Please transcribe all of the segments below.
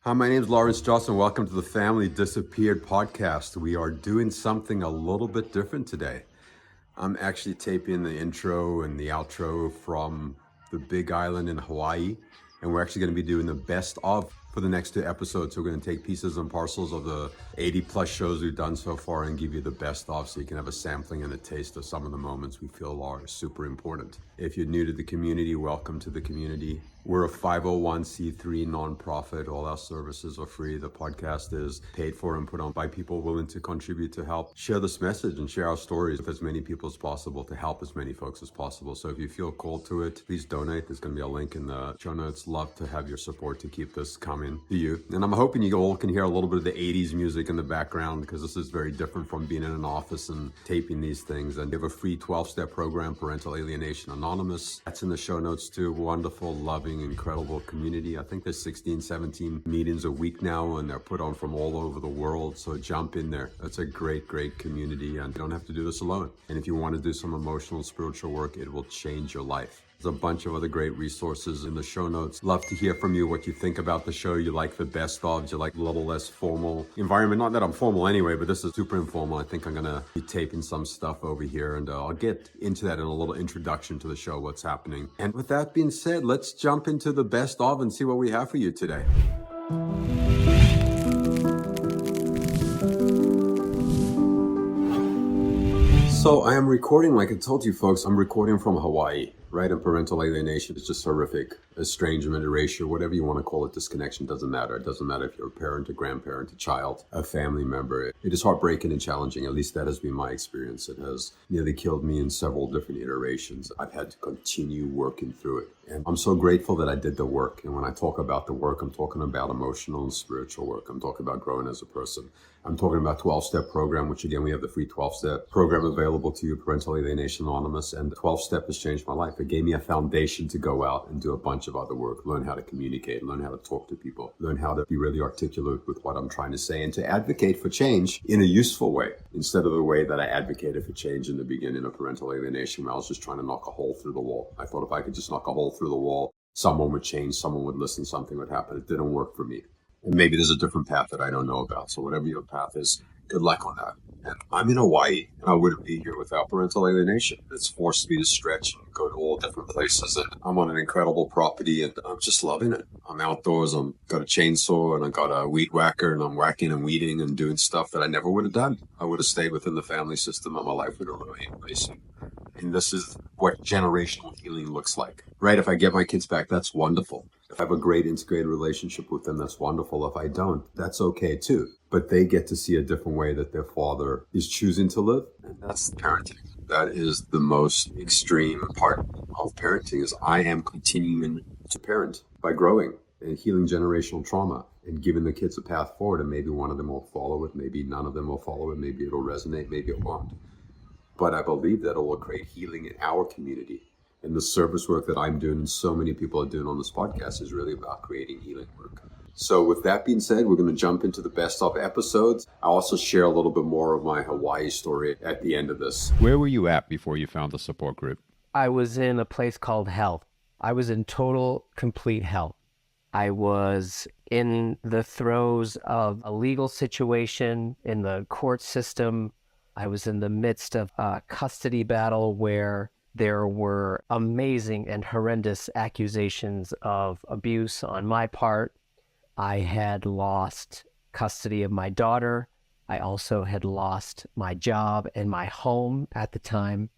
Hi, my name is Lawrence Johnson. Welcome to the Family Disappeared podcast. We are doing something a little bit different today. I'm actually taping the intro and the outro from the Big Island in Hawaii, and we're actually going to be doing the best of for the next 2 episodes. So we're going to take pieces and parcels of the 80 plus shows we've done so far and give you the best of, so you can have a sampling and a taste of some of the moments we feel are super important. If you're new to the community, welcome to the community. We're a 501c3 nonprofit. All our services are free. The podcast is paid for and put on by people willing to contribute to help share this message and share our stories with as many people as possible, to help as many folks as possible. So if you feel called to it, please donate. There's going to be a link in the show notes. Love to have your support to keep this coming to you. And I'm hoping you all can hear a little bit of the 80s music in the background, because this is very different from being in an office and taping these things. And we have a free 12-step program, Parental, Alienation, Anonymous. That's in the show notes too. Wonderful, loving, incredible community. I think there's 16, 17 meetings a week now, and they're put on from all over the world. So jump in there. That's a great, great community, and you don't have to do this alone. And if you want to do some emotional and spiritual work, it will change your life. There's a bunch of other great resources in the show notes. Love to hear from you, what you think about the show. You like the best of, you like a little less formal environment. Not that I'm formal anyway, but this is super informal. I think I'm going to be taping some stuff over here, and I'll get into that in a little introduction to the show, what's happening. And with that being said, let's jump into the best of and see what we have for you today. So I am recording, like I told you folks, I'm recording from Hawaii, right? And parental alienation is just horrific. Estrangement, erasure, whatever you want to call it, disconnection, doesn't matter. It doesn't matter if you're a parent, a grandparent, a child, a family member. It is heartbreaking and challenging. At least that has been my experience. It has nearly killed me in several different iterations. I've had to continue working through it. And I'm so grateful that I did the work. And when I talk about the work, I'm talking about emotional and spiritual work. I'm talking about growing as a person. I'm talking about 12-step program, which again, we have the free 12-step program available to you, Parental Alienation Anonymous. And 12-step has changed my life. It gave me a foundation to go out and do a bunch of other work, learn how to communicate, learn how to talk to people, learn how to be really articulate with what I'm trying to say, and to advocate for change in a useful way, instead of the way that I advocated for change in the beginning of parental alienation, where I was just trying to knock a hole through the wall. I thought if I could just knock a hole through the wall, someone would change, someone would listen, something would happen. It didn't work for me. And maybe there's a different path that I don't know about. So whatever your path is, good luck on that. And I'm in Hawaii, and I wouldn't be here without parental alienation. It's forced me to stretch and go to all different places. And I'm on an incredible property, and I'm just loving it. I'm outdoors. I've got a chainsaw, and I've got a weed whacker, and I'm whacking and weeding and doing stuff that I never would have done. I would have stayed within the family system, and my life would have remained basic. And this is what generational healing looks like, right? If I get my kids back, that's wonderful. If I have a great integrated relationship with them, that's wonderful. If I don't, that's okay too. But they get to see a different way that their father is choosing to live. And that's parenting. That is the most extreme part of parenting, is I am continuing to parent by growing and healing generational trauma and giving the kids a path forward. And maybe one of them will follow it. Maybe none of them will follow it. Maybe it'll resonate. Maybe it won't. But I believe that it will create healing in our community. And the service work that I'm doing and so many people are doing on this podcast is really about creating healing work. So with that being said, we're going to jump into the best of episodes. I'll also share a little bit more of my Hawaii story at the end of this. Where were you at before you found the support group? I was in a place called hell. I was in total, complete hell. I was in the throes of a legal situation in the court system. I was in the midst of a custody battle where there were amazing and horrendous accusations of abuse on my part. I had lost custody of my daughter. I also had lost my job and my home at the time.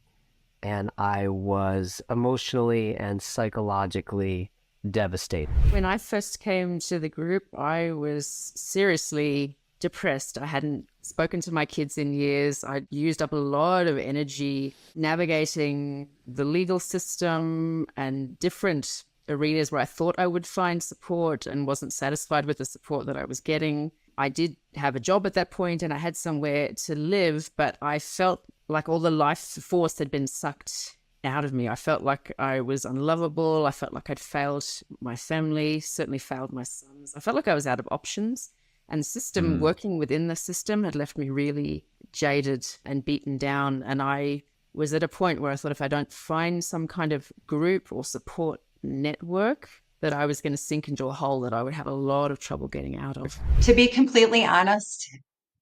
And I was emotionally and psychologically devastated. When I first came to the group, I was seriously depressed. I hadn't spoken to my kids in years. I'd used up a lot of energy navigating the legal system and different arenas where I thought I would find support and wasn't satisfied with the support that I was getting. I did have a job at that point and I had somewhere to live, but I felt like all the life force had been sucked out of me. I felt like I was unlovable. I felt like I'd failed my family, certainly failed my sons. I felt like I was out of options. And system, working within the system had left me really jaded and beaten down. And I was at a point where I thought if I don't find some kind of group or support network, that I was going to sink into a hole that I would have a lot of trouble getting out of. To be completely honest,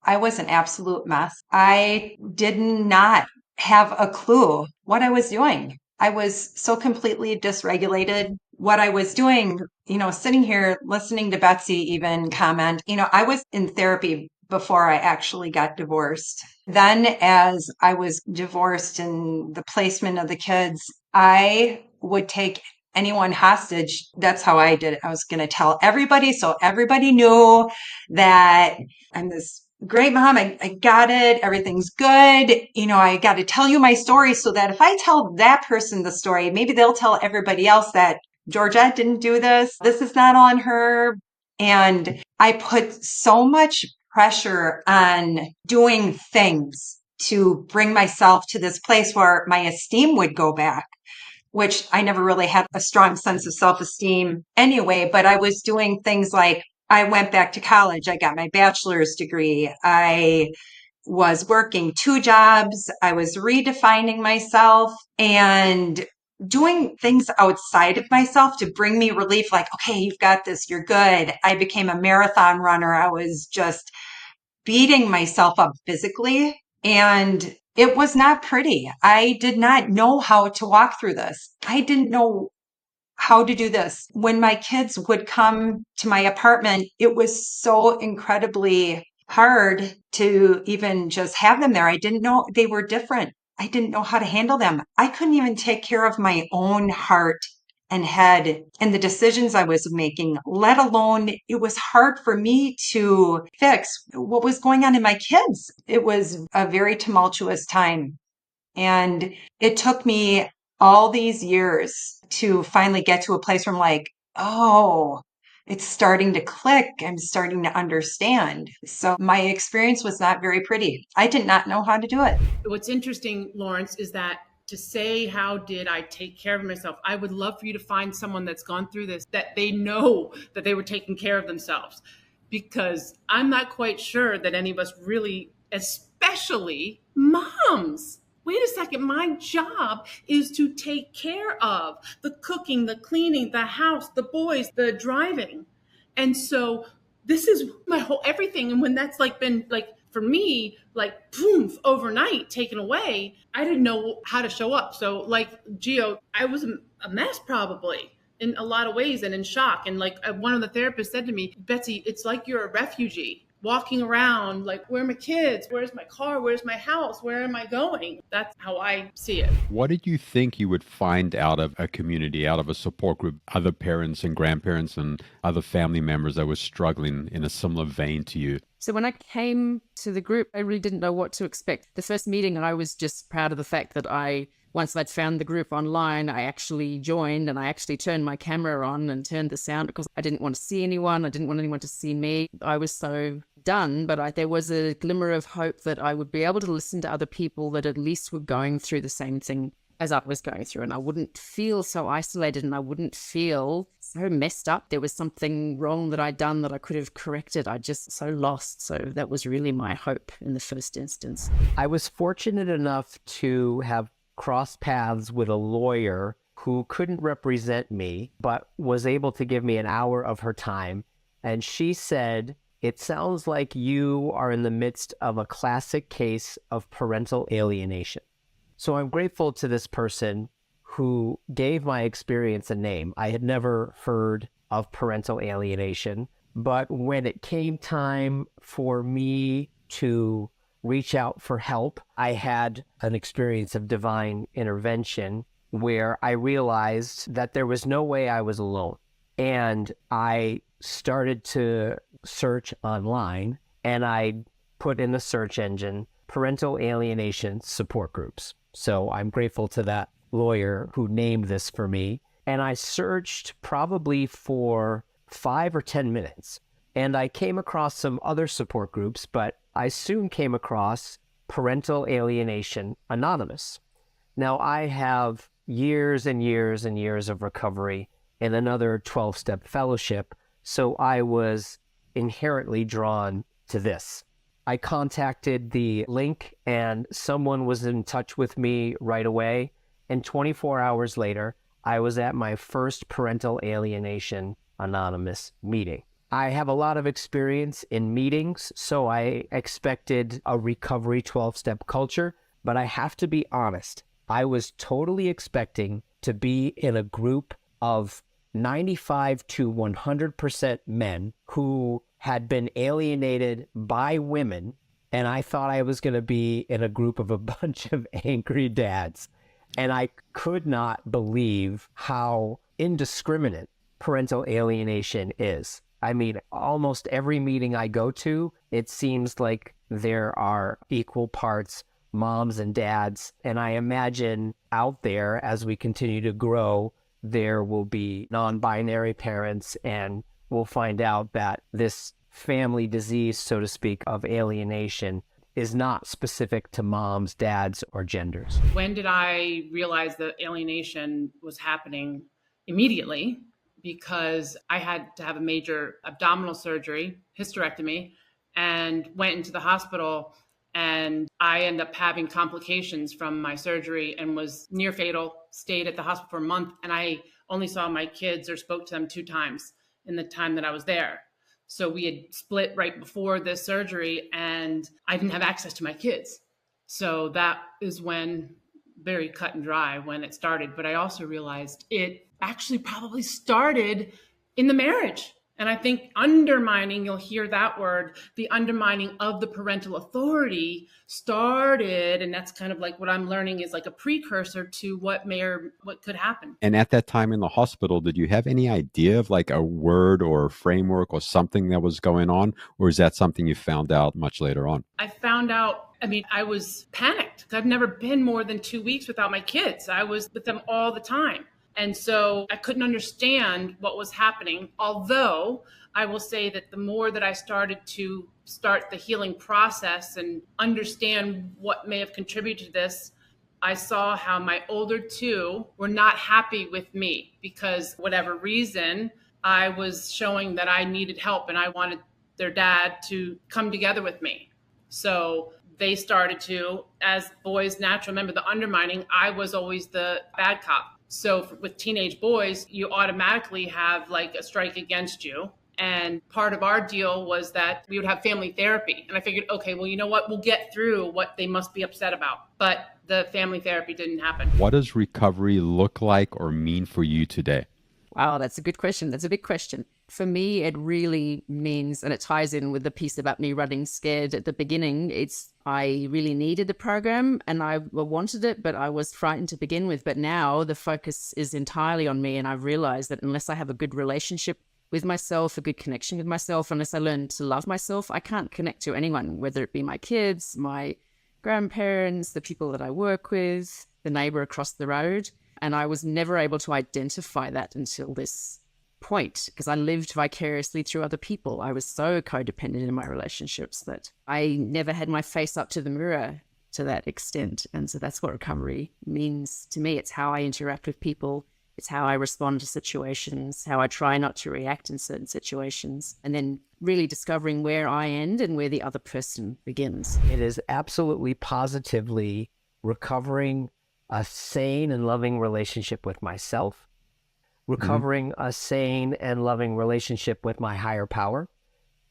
I was an absolute mess. I did not have a clue what I was doing. I was so completely dysregulated. What I was doing, sitting here listening to Betsy even comment, I was in therapy before I actually got divorced. Then as I was divorced and the placement of the kids, I would take anyone hostage. That's how I did it. I was going to tell everybody so everybody knew that I'm this great mom. I got it. Everything's good. I got to tell you my story so that if I tell that person the story, maybe they'll tell everybody else that Georgette didn't do this. This is not on her. And I put so much pressure on doing things to bring myself to this place where my esteem would go back, which I never really had a strong sense of self-esteem anyway, but I was doing things like I went back to college. I got my bachelor's degree. I was working 2 jobs. I was redefining myself and doing things outside of myself to bring me relief. Like, okay, you've got this. You're good. I became a marathon runner. I was just beating myself up physically, and it was not pretty. I did not know how to walk through this. I didn't know how to do this. When my kids would come to my apartment, it was so incredibly hard to even just have them there. I didn't know they were different. I didn't know how to handle them. I couldn't even take care of my own heart and head and the decisions I was making, let alone it was hard for me to fix what was going on in my kids. It was a very tumultuous time. And it took me all these years to finally get to a place where I'm like, oh, it's starting to click. I'm starting to understand. So my experience was not very pretty. I did not know how to do it. What's interesting, Lawrence, is that to say, how did I take care of myself? I would love for you to find someone that's gone through this, that they know that they were taking care of themselves, because I'm not quite sure that any of us really, especially moms. Wait a second, my job is to take care of the cooking, the cleaning, the house, the boys, the driving. And so this is my whole everything. And when that's been for me, boom, overnight taken away, I didn't know how to show up. So Gio, I was a mess probably in a lot of ways and in shock. And one of the therapists said to me, Betsy, it's like you're a refugee walking around, where are my kids? Where's my car? Where's my house? Where am I going? That's how I see it. What did you think you would find out of a community, out of a support group, other parents and grandparents and other family members that were struggling in a similar vein to you? So when I came to the group, I really didn't know what to expect. The first meeting, I was just proud of the fact that once I'd found the group online, I actually joined and I actually turned my camera on and turned the sound because I didn't want to see anyone. I didn't want anyone to see me. I was so done, but there was a glimmer of hope that I would be able to listen to other people that at least were going through the same thing as I was going through, and I wouldn't feel so isolated and I wouldn't feel so messed up. There was something wrong that I'd done that I could have corrected. I just so lost. So that was really my hope in the first instance. I was fortunate enough to have crossed paths with a lawyer who couldn't represent me, but was able to give me an hour of her time. And she said, it sounds like you are in the midst of a classic case of parental alienation. So I'm grateful to this person who gave my experience a name. I had never heard of parental alienation, but when it came time for me to reach out for help, I had an experience of divine intervention where I realized that there was no way I was alone. And I started to search online, and I put in the search engine parental alienation support groups. So I'm grateful to that lawyer who named this for me. And I searched probably for 5 or 10 minutes. And I came across some other support groups, but I soon came across Parental Alienation Anonymous. Now, I have years and years and years of recovery and another 12-step fellowship, so I was inherently drawn to this. I contacted the link and someone was in touch with me right away. And 24 hours later, I was at my first Parental Alienation Anonymous meeting. I have a lot of experience in meetings, so I expected a recovery 12-step culture, but I have to be honest. I was totally expecting to be in a group of 95 to 100% men who had been alienated by women, and I thought I was going to be in a group of a bunch of angry dads. And I could not believe how indiscriminate parental alienation is. I mean, almost every meeting I go to, it seems like there are equal parts moms and dads. And I imagine out there, as we continue to grow, there will be non-binary parents, and we'll find out that this family disease, so to speak, of alienation is not specific to moms, dads, or genders. When did I realize that alienation was happening? Immediately, because I had to have a major abdominal surgery, hysterectomy, and went into the hospital, and I ended up having complications from my surgery and was near fatal, stayed at the hospital for a month, and I only saw my kids or spoke to them 2 times in the time that I was there. So we had split right before this surgery, and I didn't have access to my kids. So that is when, very cut and dry, when it started. But I also realized it actually probably started in the marriage. And I think undermining, you'll hear that word, the undermining of the parental authority started. And that's kind of like what I'm learning is like a precursor to what could happen. And at that time in the hospital, did you have any idea of like a word or a framework or something that was going on? Or is that something you found out much later on? I found out, I was panicked. I've never been more than 2 weeks without my kids. I was with them all the time. And so I couldn't understand what was happening. Although I will say that the more that I started to start the healing process and understand what may have contributed to this, I saw how my older 2 were not happy with me because whatever reason, I was showing that I needed help and I wanted their dad to come together with me. So they started to, as boys naturally, remember the undermining, I was always the bad cop. So with teenage boys, you automatically have like a strike against you. And part of our deal was that we would have family therapy. And I figured, okay, well, you know what? We'll get through what they must be upset about. But the family therapy didn't happen. What does recovery look like or mean for you today? Wow, that's a good question. That's a big question. For me, it really means, and it ties in with the piece about me running scared at the beginning, I really needed the program and I wanted it, but I was frightened to begin with. But now the focus is entirely on me. And I've realized that unless I have a good relationship with myself, a good connection with myself, unless I learn to love myself, I can't connect to anyone, whether it be my kids, my grandparents, the people that I work with, the neighbor across the road. And I was never able to identify that until this point, because I lived vicariously through other people. I was so codependent in my relationships that I never had my face up to the mirror to that extent. And so that's what recovery means to me. It's how I interact with people. It's how I respond to situations, how I try not to react in certain situations, and then really discovering where I end and where the other person begins. It is absolutely positively recovering a sane and loving relationship with myself, recovering a sane and loving relationship with my higher power.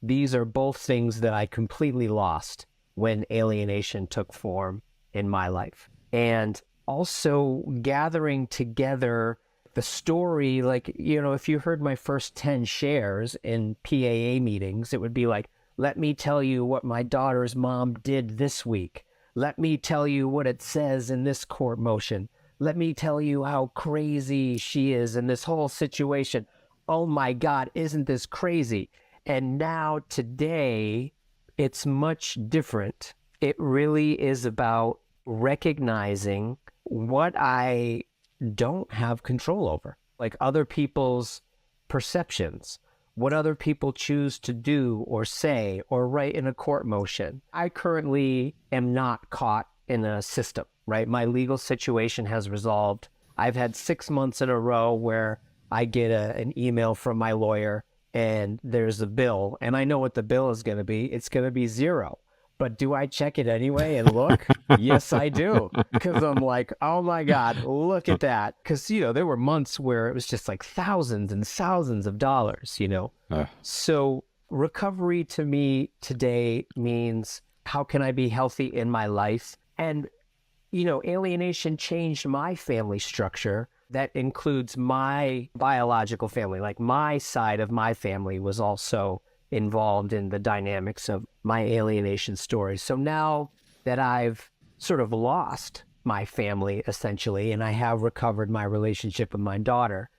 These are both things that I completely lost when alienation took form in my life. And also gathering together the story, like, if you heard my first 10 shares in PAA meetings, it would be like, let me tell you what my daughter's mom did this week. Let me tell you what it says in this court motion. Let me tell you how crazy she is in this whole situation. Oh my God, isn't this crazy? And now today, it's much different. It really is about recognizing what I don't have control over, like other people's perceptions, what other people choose to do or say or write in a court motion. I currently am not caught in a system, right? My legal situation has resolved. I've had 6 months in a row where I get an email from my lawyer and there's a bill, and I know what the bill is going to be. It's going to be 0. But do I check it anyway and look? Yes, I do. Because I'm like, oh my God, look at that. Because, there were months where it was just like thousands and thousands of dollars. So recovery to me today means, how can I be healthy in my life? And, alienation changed my family structure. That includes my biological family. Like, my side of my family was also involved in the dynamics of my alienation story. So now that I've sort of lost my family, essentially, and I have recovered my relationship with my daughter,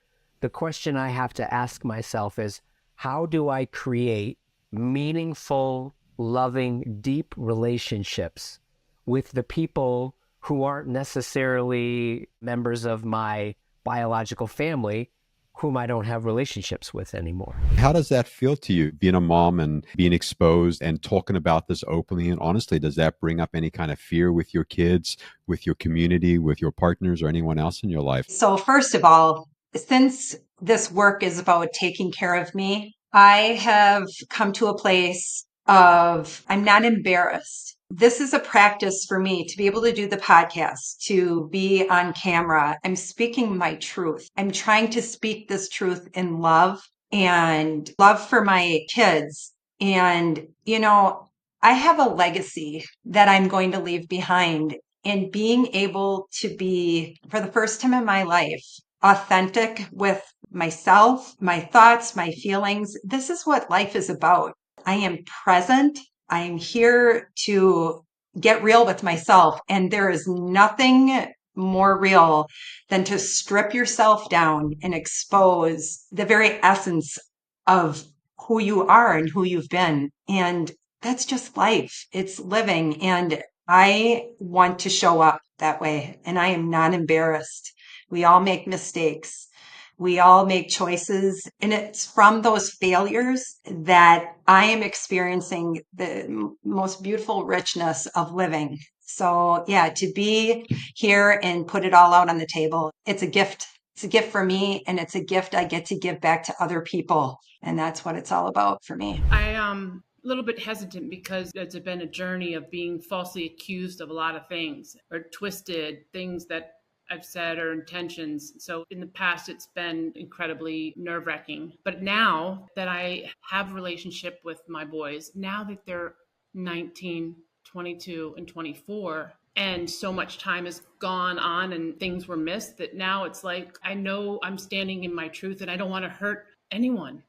the question I have to ask myself is, how do I create meaningful, loving, deep relationships with the people who aren't necessarily members of my biological family, whom I don't have relationships with anymore? How does that feel to you, being a mom and being exposed and talking about this openly and honestly? Does that bring up any kind of fear with your kids, with your community, with your partners, or anyone else in your life? So first of all, since this work is about taking care of me, I have come to a place of, I'm not embarrassed. This is a practice for me to be able to do the podcast, to be on camera. I'm speaking my truth. I'm trying to speak this truth in love and love for my kids. And, I have a legacy that I'm going to leave behind, and being able to be, for the first time in my life, authentic with myself, my thoughts, my feelings. This is what life is about. I am present. I am here to get real with myself. And there is nothing more real than to strip yourself down and expose the very essence of who you are and who you've been. And that's just life. It's living. And I want to show up that way, and I am not embarrassed. We all make mistakes. We all make choices, and it's from those failures that I am experiencing the most beautiful richness of living. So yeah, to be here and put it all out on the table, it's a gift. It's a gift for me, and it's a gift I get to give back to other people. And that's what it's all about for me. I a little bit hesitant because it's been a journey of being falsely accused of a lot of things, or twisted things that I've said, or intentions. So in the past, it's been incredibly nerve-wracking. But now that I have a relationship with my boys, now that they're 19, 22, and 24, and so much time has gone on and things were missed, that now it's like, I know I'm standing in my truth and I don't want to hurt anyone.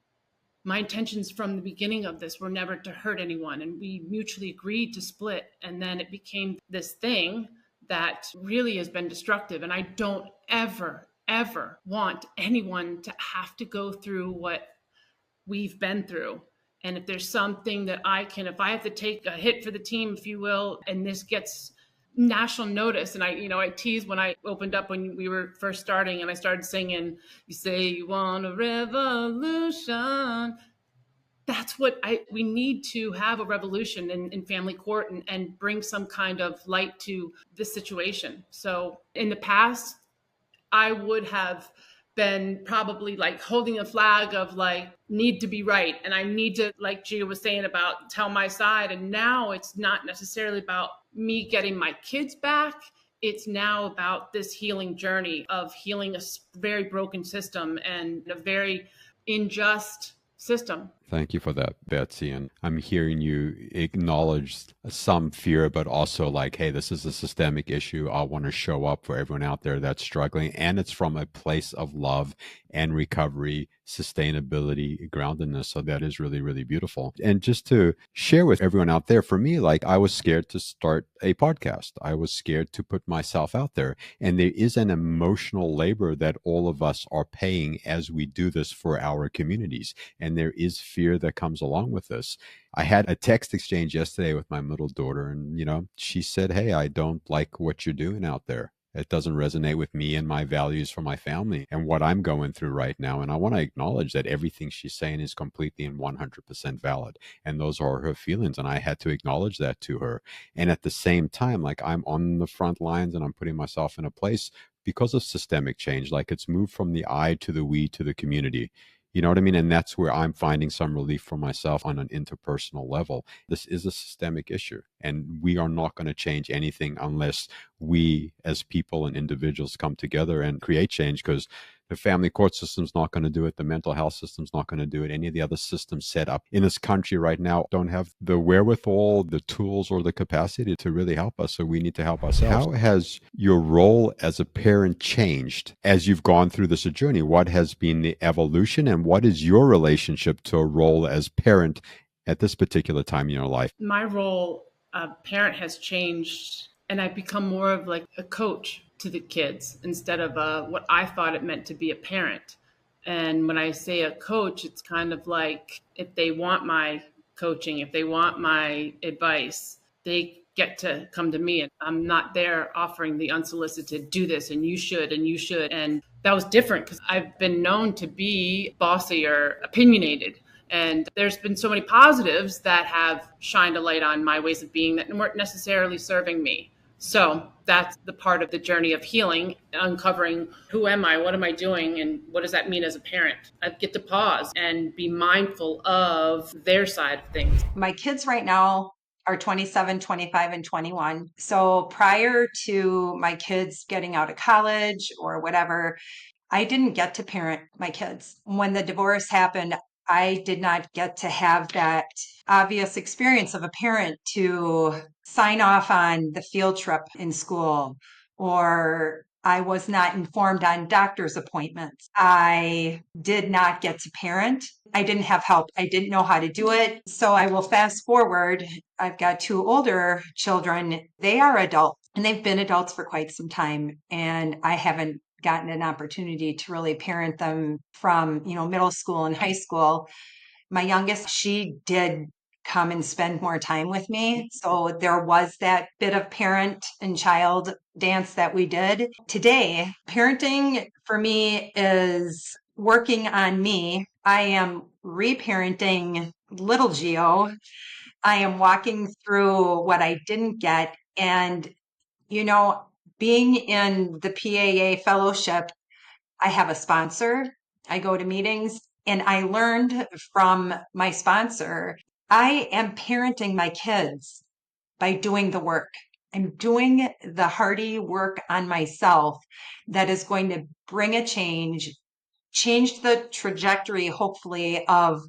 My intentions from the beginning of this were never to hurt anyone. And we mutually agreed to split. And then it became this thing that really has been destructive. And I don't ever, ever want anyone to have to go through what we've been through. And if there's something that if I have to take a hit for the team, if you will, and this gets national notice. And I teased when I opened up when we were first starting and I started singing, "You say you want a revolution." That's what we need to have, a revolution in family court, and bring some kind of light to this situation. So in the past, I would have been probably like holding a flag of like, need to be right. And I need to, like Gia was saying, about tell my side. And now it's not necessarily about me getting my kids back. It's now about this healing journey of healing a very broken system and a very unjust system. Thank you for that, Betsy. And I'm hearing you acknowledge some fear, but also like, hey, this is a systemic issue. I want to show up for everyone out there that's struggling. And it's from a place of love and recovery, sustainability, groundedness. So that is really, really beautiful. And just to share with everyone out there, for me, like, I was scared to start a podcast. I was scared to put myself out there. And there is an emotional labor that all of us are paying as we do this for our communities. And there is fear that comes along with this. I had a text exchange yesterday with my middle daughter, and she said, "Hey, I don't like what you're doing out there. It doesn't resonate with me and my values for my family and what I'm going through right now." And I want to acknowledge that everything she's saying is completely and 100% valid. And those are her feelings. And I had to acknowledge that to her. And at the same time, like, I'm on the front lines and I'm putting myself in a place because of systemic change. Like, it's moved from the I to the we to the community. You know what I mean? And that's where I'm finding some relief for myself on an interpersonal level. This is a systemic issue, and we are not going to change anything unless we as people and individuals come together and create change, because the family court system's not going to do it. The mental health system's not going to do it. Any of the other systems set up in this country right now don't have the wherewithal, the tools, or the capacity to really help us. So we need to help ourselves. How has your role as a parent changed as you've gone through this journey? What has been the evolution, and what is your relationship to a role as parent at this particular time in your life? My role, parent, has changed, and I've become more of like a coach to the kids instead of what I thought it meant to be a parent. And when I say a coach, it's kind of like if they want my coaching, if they want my advice, they get to come to me, and I'm not there offering the unsolicited, do this and you should and you should. And that was different because I've been known to be bossy or opinionated. And there's been so many positives that have shined a light on my ways of being that weren't necessarily serving me. So that's the part of the journey of healing, uncovering who am I, what am I doing, and what does that mean as a parent? I get to pause and be mindful of their side of things. My kids right now are 27, 25, and 21. So prior to my kids getting out of college or whatever, I didn't get to parent my kids. When the divorce happened, I did not get to have that obvious experience of a parent to sign off on the field trip in school, or I was not informed on doctor's appointments. I did not get to parent. I didn't have help. I didn't know how to do it. So I will fast forward. I've got two older children. They are adults, and they've been adults for quite some time. And I haven't gotten an opportunity to really parent them from, middle school and high school. My youngest, she did come and spend more time with me. So there was that bit of parent and child dance that we did. Today, parenting for me is working on me. I am reparenting little Geo. I am walking through what I didn't get. And, being in the PAA fellowship, I have a sponsor. I go to meetings, and I learned from my sponsor, I am parenting my kids by doing the work. I'm doing the hardy work on myself that is going to bring a change the trajectory, hopefully, of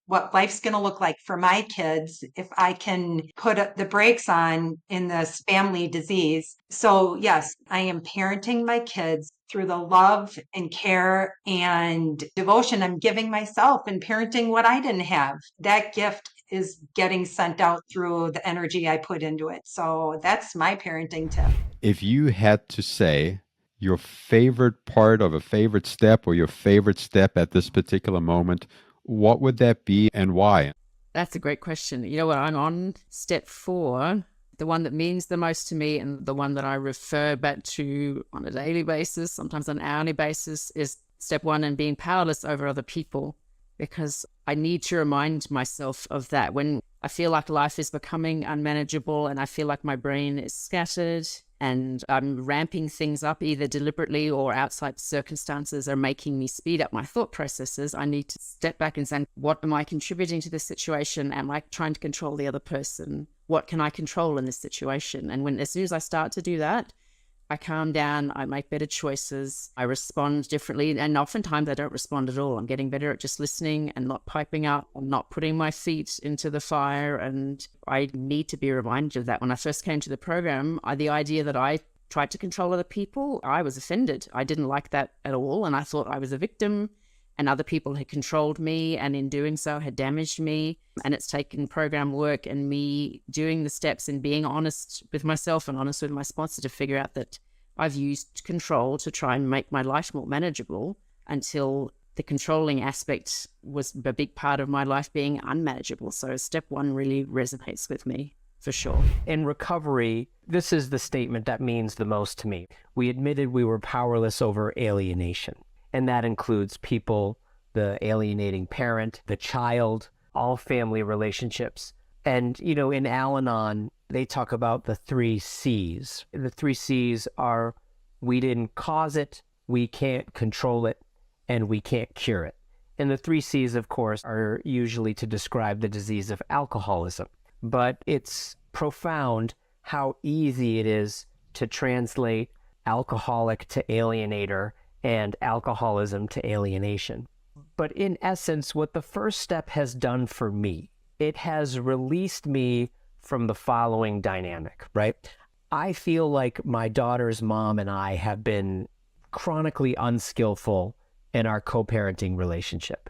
what life's going to look like for my kids if I can put the brakes on in this family disease. So yes, I am parenting my kids through the love and care and devotion I'm giving myself and parenting what I didn't have. That gift is getting sent out through the energy I put into it. So that's my parenting tip. If you had to say your favorite part of a favorite step or your favorite step at this particular moment, what would that be and why? That's a great question. You know what? I'm on step 4, the one that means the most to me and the one that I refer back to on a daily basis, sometimes on an hourly basis, is step 1 and being powerless over other people, because I need to remind myself of that when I feel like life is becoming unmanageable and I feel like my brain is scattered and I'm ramping things up either deliberately or outside circumstances are making me speed up my thought processes. I need to step back and say, what am I contributing to this situation? Am I trying to control the other person? What can I control in this situation? And as soon as I start to do that, I calm down, I make better choices, I respond differently, and oftentimes I don't respond at all. I'm getting better at just listening and not piping up and not putting my feet into the fire, and I need to be reminded of that. When I first came to the program, the idea that I tried to control other people, I was offended. I didn't like that at all, and I thought I was a victim, and other people had controlled me, and in doing so had damaged me. And it's taken program work and me doing the steps and being honest with myself and honest with my sponsor to figure out that I've used control to try and make my life more manageable until the controlling aspect was a big part of my life being unmanageable. So step 1 really resonates with me, for sure. In recovery, this is the statement that means the most to me. We admitted we were powerless over alienation. And that includes people, the alienating parent, the child, all family relationships. And, in Al-Anon, they talk about the 3 C's. The 3 C's are: we didn't cause it, we can't control it, and we can't cure it. And the three C's, of course, are usually to describe the disease of alcoholism. But it's profound how easy it is to translate alcoholic to alienator and alcoholism to alienation. But in essence, what the first step has done for me, it has released me from the following dynamic, right? I feel like my daughter's mom and I have been chronically unskillful in our co-parenting relationship.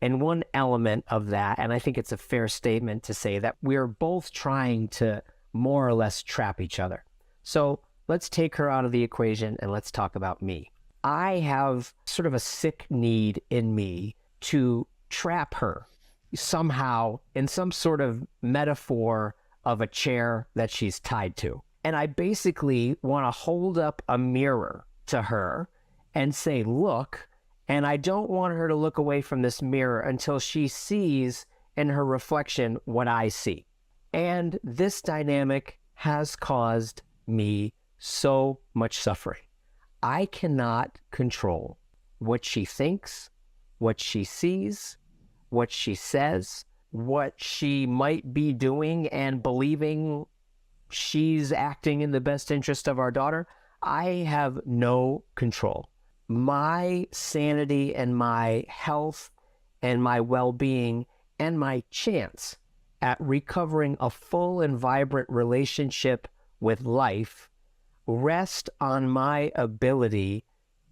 And one element of that, and I think it's a fair statement to say that we're both trying to more or less trap each other. So let's take her out of the equation and let's talk about me. I have sort of a sick need in me to trap her somehow in some sort of metaphor of a chair that she's tied to. And I basically want to hold up a mirror to her and say, look, and I don't want her to look away from this mirror until she sees in her reflection what I see. And this dynamic has caused me so much suffering. I cannot control what she thinks, what she sees, what she says, what she might be doing and believing she's acting in the best interest of our daughter. I have no control. My sanity and my health and my well-being and my chance at recovering a full and vibrant relationship with life rest on my ability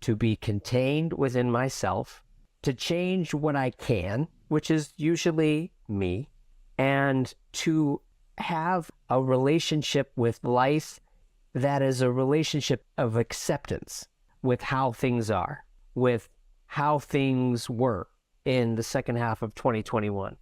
to be contained within myself, to change what I can, which is usually me, and to have a relationship with life that is a relationship of acceptance with how things are, with how things were in the second half of 2021,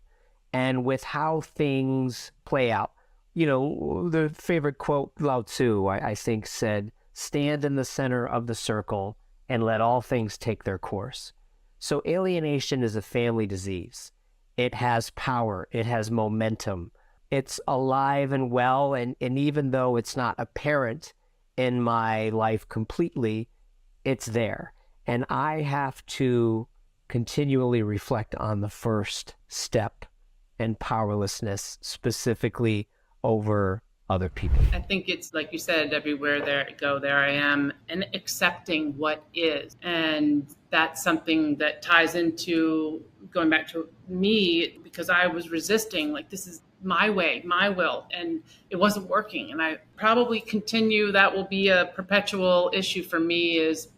and with how things play out. You know, the favorite quote, Lao Tzu, I think, said, stand in the center of the circle and let all things take their course. So alienation is a family disease. It has power. It has momentum. It's alive and well. And even though it's not apparent in my life completely, it's there. And I have to continually reflect on the first step and powerlessness, specifically over other people. I think it's like you said, everywhere there I go, there I am, and accepting what is. And that's something that ties into going back to me, because I was resisting, like, this is my way, my will, and it wasn't working. And I probably continue, that will be a perpetual issue for me, is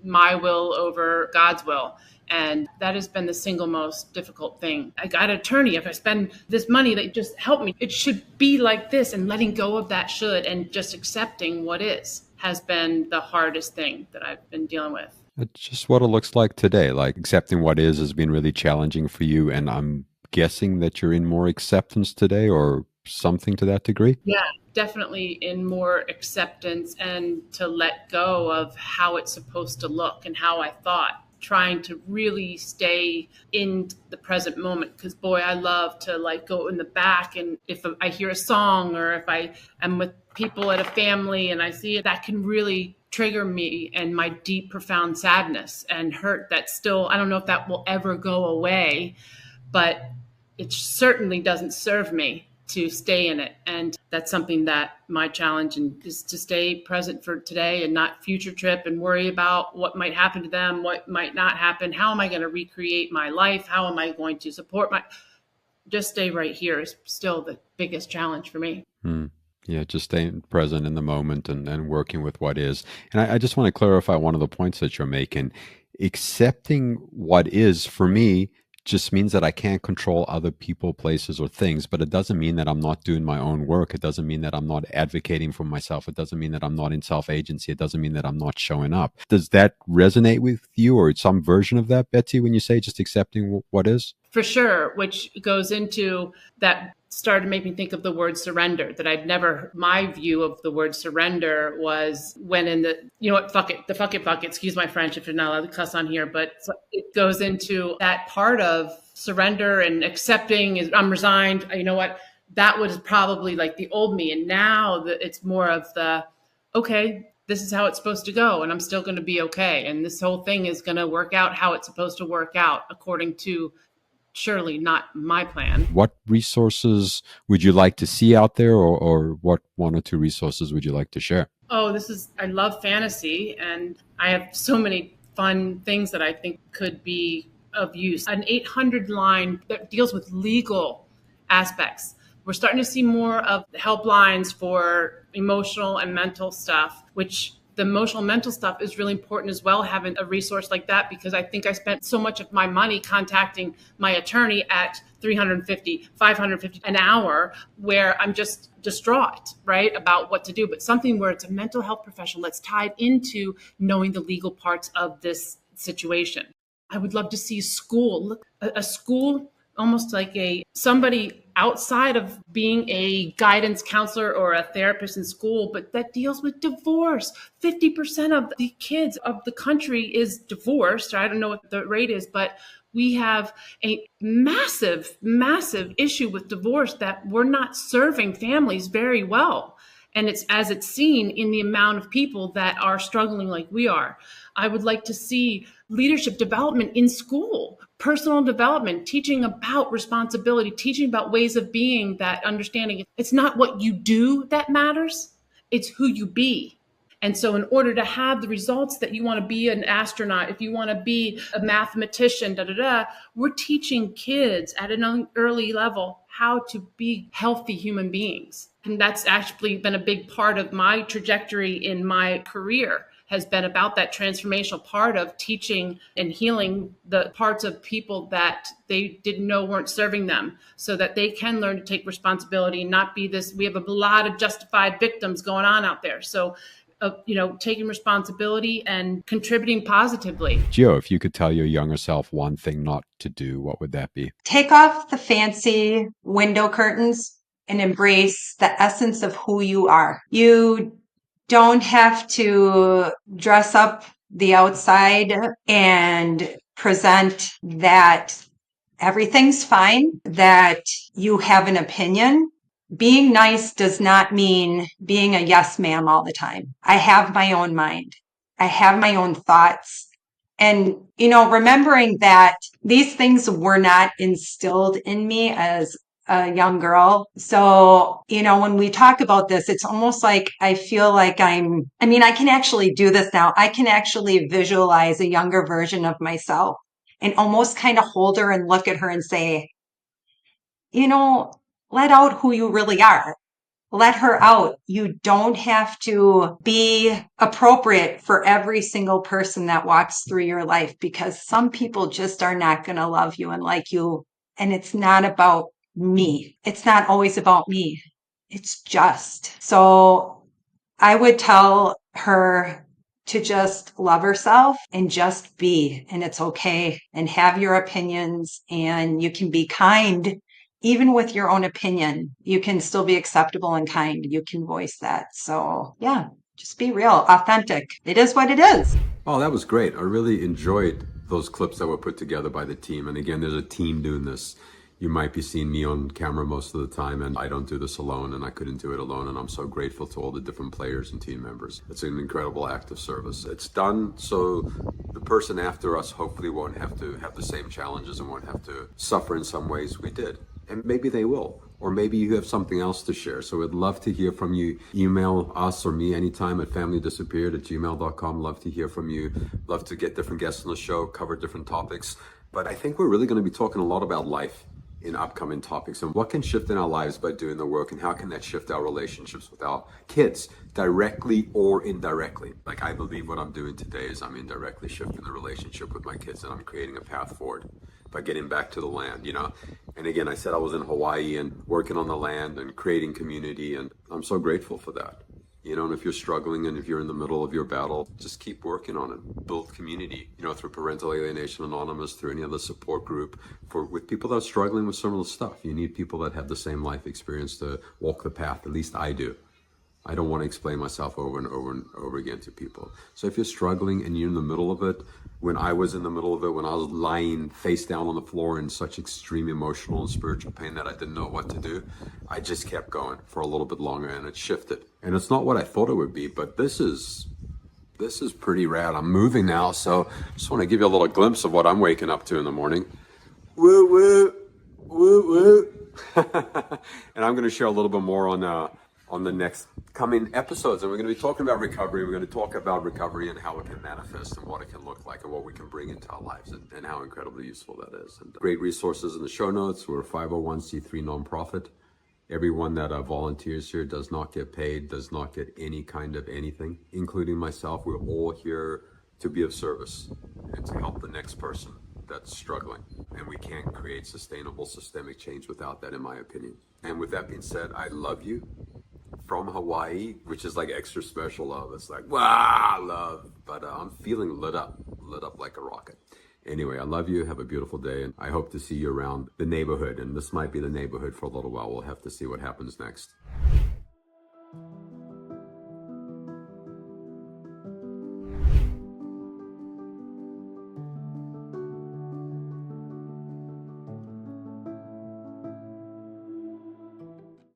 my will over God's will. And that has been the single most difficult thing. I got an attorney. If I spend this money, that just help me. It should be like this, and letting go of that should and just accepting what is has been the hardest thing that I've been dealing with. It's just what it looks like today. Like accepting what is has been really challenging for you. And I'm guessing that you're in more acceptance today or something to that degree. Yeah, definitely in more acceptance and to let go of how it's supposed to look and how I thought. Trying to really stay in the present moment, because boy, I love to like go in the back, and if I hear a song or if I am with people at a family and I see it, that can really trigger me and my deep, profound sadness and hurt that still, I don't know if that will ever go away, but it certainly doesn't serve me to stay in it. And that's something that my challenge is to stay present for today and not future trip and worry about what might happen to them, what might not happen. How am I going to recreate my life? How am I going to support just stay right here is still the biggest challenge for me. Yeah, just staying present in the moment and working with what is. And I just want to clarify one of the points that you're making. Accepting what is, for me, just means that I can't control other people, places, or things, but it doesn't mean that I'm not doing my own work. It doesn't mean that I'm not advocating for myself. It doesn't mean that I'm not in self-agency. It doesn't mean that I'm not showing up. Does that resonate with you, or some version of that, Betsy, when you say just accepting what is? For sure, which goes into that started to make me think of the word surrender, that I'd never, my view of the word surrender was when in the, you know what, fuck it, the fuck it bucket, excuse my French if you're not allowed to cuss on here, but it goes into that part of surrender and accepting is I'm resigned. You know what, that was probably like the old me. And now it's more of the, okay, this is how it's supposed to go, and I'm still going to be okay. And this whole thing is going to work out how it's supposed to work out according to surely not my plan. What resources would you like to see out there, or what one or two resources would you like to share? Oh, I love fantasy, and I have so many fun things that I think could be of use. An 800 line that deals with legal aspects. We're starting to see more of helplines for emotional and mental stuff, which the emotional and mental stuff is really important as well, having a resource like that, because I think I spent so much of my money contacting my attorney at $350, $550 an hour, where I'm just distraught, right, about what to do. But something where it's a mental health professional that's tied into knowing the legal parts of this situation. I would love to see a school almost like somebody outside of being a guidance counselor or a therapist in school, but that deals with divorce. 50% of the kids of the country is divorced. I don't know what the rate is, but we have a massive, massive issue with divorce that we're not serving families very well. And it's seen in the amount of people that are struggling like we are. I would like to see leadership development in school, personal development, teaching about responsibility, teaching about ways of being, that understanding. It's not what you do that matters, it's who you be. And so in order to have the results that you want to be an astronaut, if you want to be a mathematician, we're teaching kids at an early level how to be healthy human beings. And that's actually been a big part of my trajectory in my career, has been about that transformational part of teaching and healing the parts of people that they didn't know weren't serving them, so that they can learn to take responsibility and not be this. We have a lot of justified victims going on out there. So taking responsibility and contributing positively. Gio, if you could tell your younger self one thing not to do, what would that be? Take off the fancy window curtains and embrace the essence of who you are. You don't have to dress up the outside and present that everything's fine, that you have an opinion. Being nice does not mean being a yes ma'am all the time. I have my own mind. I have my own thoughts. And, remembering that these things were not instilled in me as a young girl. So, when we talk about this, it's almost like I feel like I can actually do this now. I can actually visualize a younger version of myself and almost kind of hold her and look at her and say, let out who you really are. Let her out. You don't have to be appropriate for every single person that walks through your life, because some people just are not going to love you and like you. And it's not about me. It's not always about me. It's just. So I would tell her to just love herself and just be, and it's okay, and have your opinions, and you can be kind. Even with your own opinion, you can still be acceptable and kind. You can voice that. So yeah, just be real, authentic. It is what it is. Oh, that was great. I really enjoyed those clips that were put together by the team. And again, there's a team doing this. You might be seeing me on camera most of the time, and I don't do this alone, and I couldn't do it alone. And I'm so grateful to all the different players and team members. It's an incredible act of service. It's done so the person after us hopefully won't have to have the same challenges and won't have to suffer in some ways we did. And maybe they will, or maybe you have something else to share. So we'd love to hear from you. Email us or me anytime at familydisappeared@gmail.com. Love to hear from you. Love to get different guests on the show, cover different topics. But I think we're really going to be talking a lot about life in upcoming topics, and what can shift in our lives by doing the work, and how can that shift our relationships with our kids, directly or indirectly. Like, I believe what I'm doing today is I'm indirectly shifting the relationship with my kids, and I'm creating a path forward by getting back to the land, And again, I said I was in Hawaii and working on the land and creating community, and I'm so grateful for that. And if you're struggling and if you're in the middle of your battle, just keep working on it. Build community, through Parental Alienation Anonymous, through any other support group, with people that are struggling with similar stuff. You need people that have the same life experience to walk the path. At least I do. I don't want to explain myself over and over and over again to people. So if you're struggling and you're in the middle of it, when I was in the middle of it, when I was lying face down on the floor in such extreme emotional and spiritual pain that I didn't know what to do, I just kept going for a little bit longer, and it shifted. And it's not what I thought it would be, but this is This is pretty rad. I'm moving now, so just want to give you a little glimpse of what I'm waking up to in the morning. Woo, woo, woo, woo. And I'm going to share a little bit more on the next coming episodes. And we're going to be talking about recovery. We're going to talk about recovery and how it can manifest and what it can look like and what we can bring into our lives and how incredibly useful that is. And great resources in the show notes. We're a 501c3 nonprofit. Everyone that volunteers here does not get paid, does not get any kind of anything, including myself. We're all here to be of service and to help the next person that's struggling. And we can't create sustainable systemic change without that, in my opinion. And with that being said, I love you from Hawaii, which is like extra special love. It's like, wow, love. But I'm feeling lit up like a rocket. Anyway, I love you. Have a beautiful day. And I hope to see you around the neighborhood. And this might be the neighborhood for a little while. We'll have to see what happens next.